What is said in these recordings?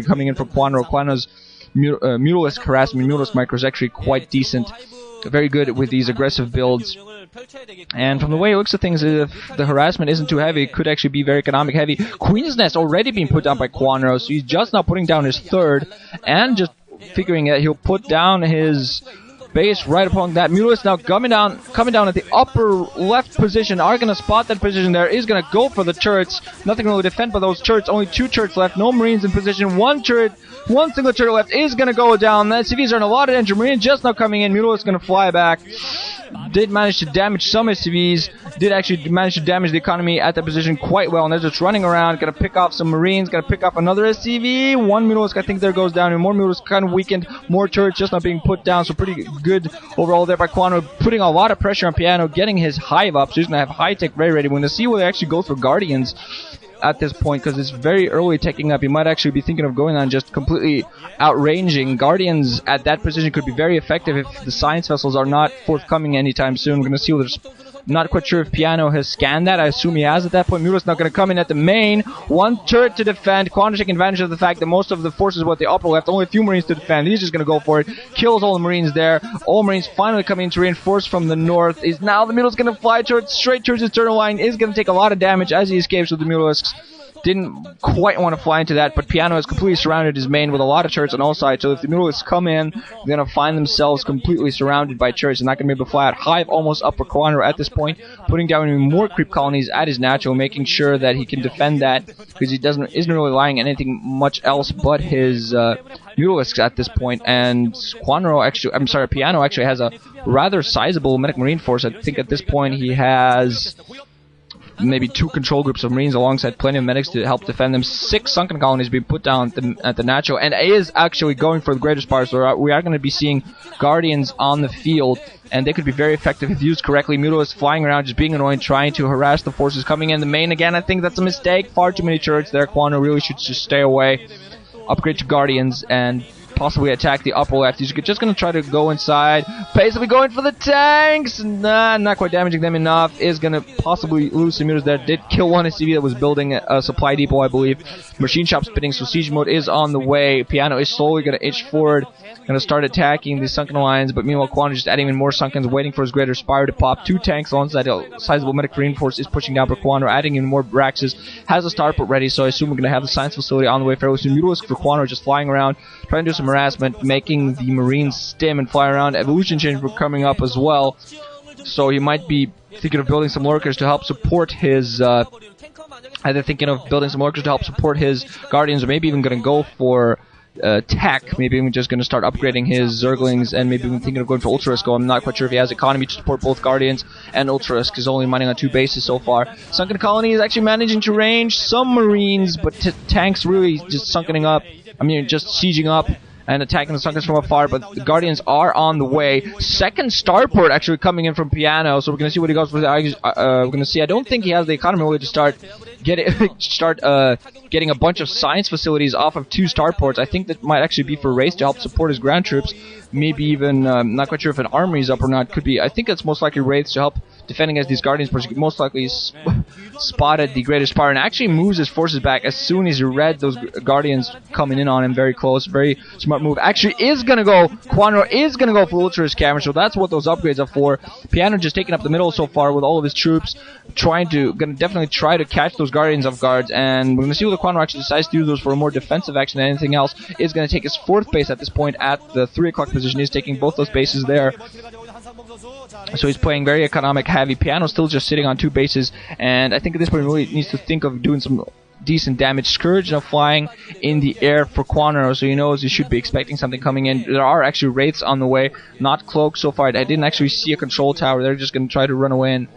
coming in from Kwanro. Kwanro's Mutalisk harassment, Mutalisk micro is actually quite decent. Very good with these aggressive builds. And from the way it looks at things, if the harassment isn't too heavy, it could actually be very economic heavy. Queen's Nest already being put down by Kwanro, so he's just now putting down his third, and just figuring that he'll put down his base right upon that. Mutalisk now coming down at the upper left position, are going to spot that position there, is going to go for the turrets. Nothing really to defend by those turrets, only 2 turrets left, no Marines in position, one single turret left is going to go down. The SCVs are in a lot of danger. Marines just now coming in. Mutalisk is going to fly back. Did manage to damage some SCVs. Did actually manage to damage the economy at that position quite well. And they're just running around. Going to pick off some Marines. Going to pick off another SCV. One Mutalisk, I think, there goes down. And more Mutalisk kind of weakened. More turrets just not being put down. So pretty good overall there by Kwanro. Putting a lot of pressure on PianO. Getting his hive up. So he's going to have high-tech very ready. We're going to see where they actually go for Guardians at this point, because it's very early taking up. You might actually be thinking of going on just completely outranging. Guardians at that position could be very effective if the science vessels are not forthcoming anytime soon. We're going to see whether not quite sure if PianO has scanned that. I assume he has at that point. Mutalisk not going to come in at the main. One turret to defend. Kwanro taking advantage of the fact that most of the forces were at the upper left. Only a few Marines to defend. He's just going to go for it. Kills all the Marines there. All Marines finally coming in to reinforce from the north. Is now the Mutalisk going to fly straight towards his turtle line. Is going to take a lot of damage as he escapes with the Mutalisks. Didn't quite want to fly into that, but PianO has completely surrounded his main with a lot of turrets on all sides, so if the Mutalisks come in, they're going to find themselves completely surrounded by turrets. They're not going to be able to fly out. Hive almost up for Kwanro at this point, putting down even more creep colonies at his natural, making sure that he can defend that, because he isn't really relying on anything much else but his Mutalisks at this point. And PianO actually has a rather sizable medic marine force. I think at this point he has maybe 2 control groups of Marines alongside plenty of medics to help defend them. 6 sunken colonies being put down at the natural, and is actually going for the greater spire, so we are going to be seeing Guardians on the field, and they could be very effective if used correctly. Mutalisk flying around, just being annoying, trying to harass the forces coming in the main. Again, I think that's a mistake. Far too many turrets there. Kwanro really should just stay away. Upgrade to Guardians, and possibly attack the upper left. He's just going to try to go inside. Basically going for the tanks. Nah, not quite damaging them enough. Is going to possibly lose some units there. Did kill one SCV that was building a supply depot, I believe. Machine shop spinning, so siege mode is on the way. PianO is slowly going to inch forward. Going to start attacking the sunken lines, but meanwhile Kwanro just adding in more sunkens, waiting for his greater spire to pop. 2 tanks alongside a sizable medic reinforce is pushing down for Kwanro, adding in more Braxes. Has a starport ready, so I assume we're going to have the science facility on the way fairly soon. Mutalisk for Kwanro just flying around, trying to do some harassment, making the Marines stim and fly around. Evolution change coming up as well, so he might be thinking of building some lurkers to help support his either thinking of building some lurkers to help support his Guardians, or maybe even going to go for tech. Maybe even just going to start upgrading his Zerglings, and maybe even thinking of going for Ultralisk. I'm not quite sure if he has economy to support both Guardians and Ultralisk. He's only mining on 2 bases so far. Sunken Colony is actually managing to range some Marines, but tanks really just sunkening up. Just sieging up and attacking the Sunkens from afar, but the Guardians are on the way. Second starport actually coming in from PianO, so we're going to see what he goes for. We're going to see. I don't think he has the economy really to start getting a bunch of science facilities off of 2 starports. I think that might actually be for Race to help support his ground troops. Maybe even, not quite sure if an armory is up or not. Could be. I think it's most likely Wraiths to help defending against these Guardians, but most likely spotted the greater spire and actually moves his forces back as soon as he read those Guardians coming in on him very close. Very smart move. Actually is going to go, Kwanro is going to go for Ultra's camera, so that's what those upgrades are for. PianO just taking up the middle so far with all of his troops, going to definitely try to catch those Guardians off guard, and we're going to see whether Kwanro actually decides to use those for a more defensive action than anything else. Is going to take his 4th base at this point at the 3 o'clock position. He's taking both those bases there. So he's playing very economic heavy. PianO's still just sitting on 2 bases, and I think at this point he really needs to think of doing some decent damage. Scourge now flying in the air for Kwanro, so he knows he should be expecting something coming in. There are actually Wraiths on the way, not Cloak so far. I didn't actually see a control tower. They're just going to try to run away and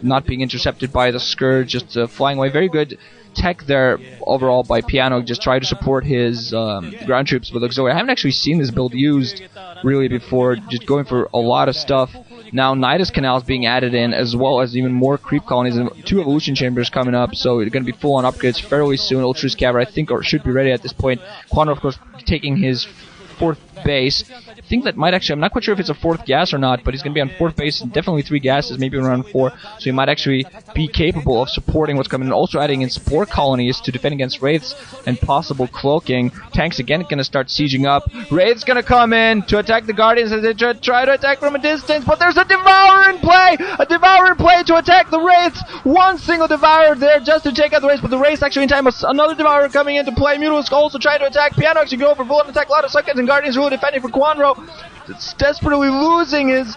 not being intercepted by the Scourge, just flying away. Very good tech there overall by PianO, just try to support his ground troops with auxiliary. I haven't actually seen this build used really before, just going for a lot of stuff. Now Nidus Canals being added in, as well as even more creep colonies and 2 evolution chambers coming up, so it's going to be full on upgrades fairly soon. Ultra's Cavalry I think should be ready at this point. Kwanro of course taking his 4th base. I think that might actually, I'm not quite sure if it's a 4th gas or not, but he's going to be on 4th base, definitely 3 gases, maybe around 4, so he might actually be capable of supporting what's coming, and also adding in spore colonies to defend against Wraiths and possible cloaking. Tanks again going to start sieging up. Wraiths going to come in to attack the Guardians as they try to attack from a distance, but there's a Devourer in play! A Devourer in play to attack the Wraiths! One single Devourer there just to take out the Wraiths, but the Wraiths actually in time, another Devourer coming into play. Mutalisk also trying to attack. PianO actually go for bullet attack. A lot of Sunkens and Guardians really defending for Kwanro. It's desperately losing his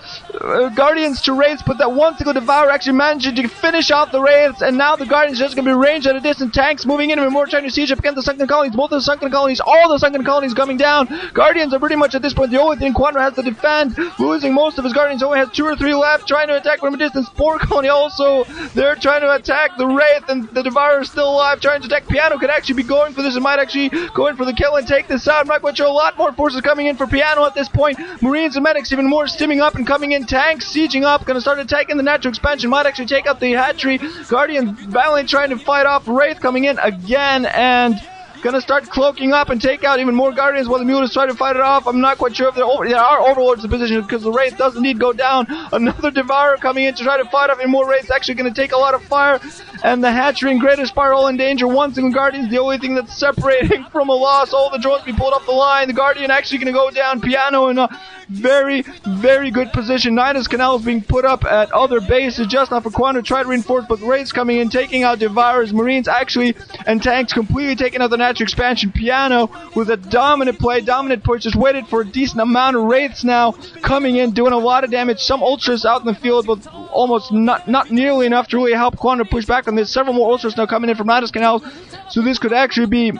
Guardians to Wraiths, but that one single Devourer actually managed to finish off the Wraiths, and now the Guardians are just going to be ranged at a distance. Tanks moving in and more trying to siege up against the Sunken Colonies. Both of the Sunken Colonies, all the Sunken Colonies coming down. Guardians are pretty much at this point the only thing Kwanro has to defend, losing most of his Guardians. Only has 2 or 3 left, trying to attack from a distance. Spore Colony also, they're trying to attack the Wraith, and the Devourer is still alive, trying to attack. PianO could actually be going for this and might actually go in for the kill and take this out. I'm not quite sure. A lot more forces coming in for PianO at this point. Marines and medics even more stimming up and coming in. Tanks sieging up, gonna start attacking the natural expansion, might actually take out the hatchery. Guardian battling, trying to fight off Wraith coming in again, and gonna start cloaking up and take out even more Guardians while the Mutalists try to fight it off. I'm not quite sure if there are Overlords in position, because the Wraith does indeed go down. Another Devourer coming in to try to fight off even more Wraiths, actually gonna take a lot of fire, and the hatchery and Greatest Fire all in danger. One single Guardian is the only thing that's separating from a loss. All the drones be pulled off the line. The Guardian actually gonna go down. PianO in a very, very good position. Nidus Canals being put up at other bases, just not for Kwanro to try to reinforce, but Wraiths coming in, taking out Devourers, Marines actually, and Tanks completely taking out the natural expansion. PianO with a dominant play, dominant push, just waited for a decent amount of Wraiths now coming in, doing a lot of damage. Some Ultras out in the field, but almost not nearly enough to really help Kwanro push back on this. Several more Ultras now coming in from Nidus Canals, so this could actually be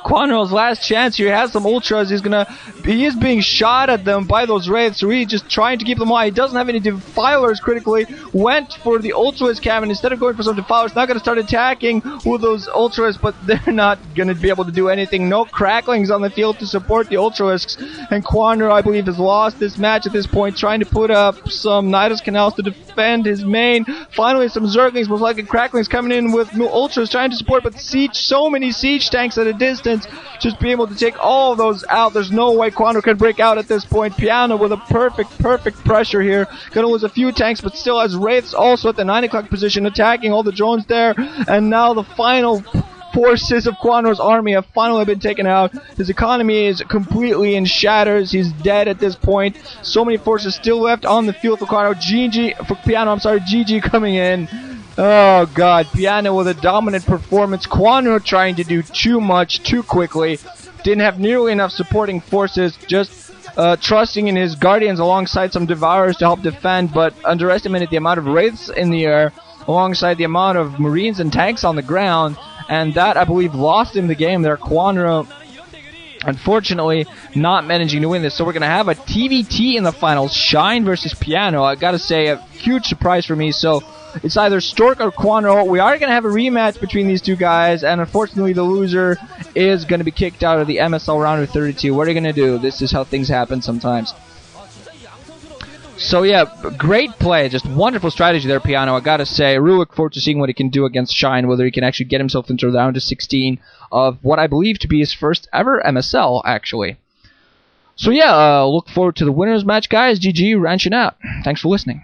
Kwanro's last chance here. He has some Ultras. He is being shot at them by those Wraiths, so he's just trying to keep them alive. He doesn't have any Defilers critically. Went for the Ultras cabin instead of going for some Defilers. Now going to start attacking with those Ultras, but they're not going to be able to do anything. No Cracklings on the field to support the Ultralisks, and Kwanro, I believe, has lost this match at this point, trying to put up some Nidus Canals to defend his main. Finally, some Zerglings, most likely Cracklings, coming in with Ultras trying to support, but so many Siege Tanks at a distance, just be able to take all of those out. There's no way Kwanro can break out at this point. PianO with a perfect pressure here. Gonna lose a few tanks, but still has Wraiths also at the 9 o'clock position, attacking all the drones there. And now the final forces of Kwanro's army have finally been taken out. His economy is completely in shatters. He's dead at this point. So many forces still left on the field for Kwanro. GG coming in. Oh god, PianO with a dominant performance. Kwanro trying to do too much, too quickly. Didn't have nearly enough supporting forces, just trusting in his Guardians alongside some Devourers to help defend, but underestimated the amount of Wraiths in the air, alongside the amount of Marines and tanks on the ground, and that, I believe, lost him the game there. Kwanro, unfortunately, not managing to win this, so we're going to have a TVT in the finals, Shine versus PianO. I gotta say, a huge surprise for me, so it's either Stork or Kwanro. We are going to have a rematch between these two guys, and unfortunately the loser is going to be kicked out of the MSL round of 32. What are you going to do? This is how things happen sometimes. So yeah, great play, just wonderful strategy there, PianO. I gotta say, I really look forward to seeing what he can do against Shine, whether he can actually get himself into the round of 16 of what I believe to be his first ever MSL, actually. So yeah, look forward to the winners match, guys. GG, ranching out. Thanks for listening.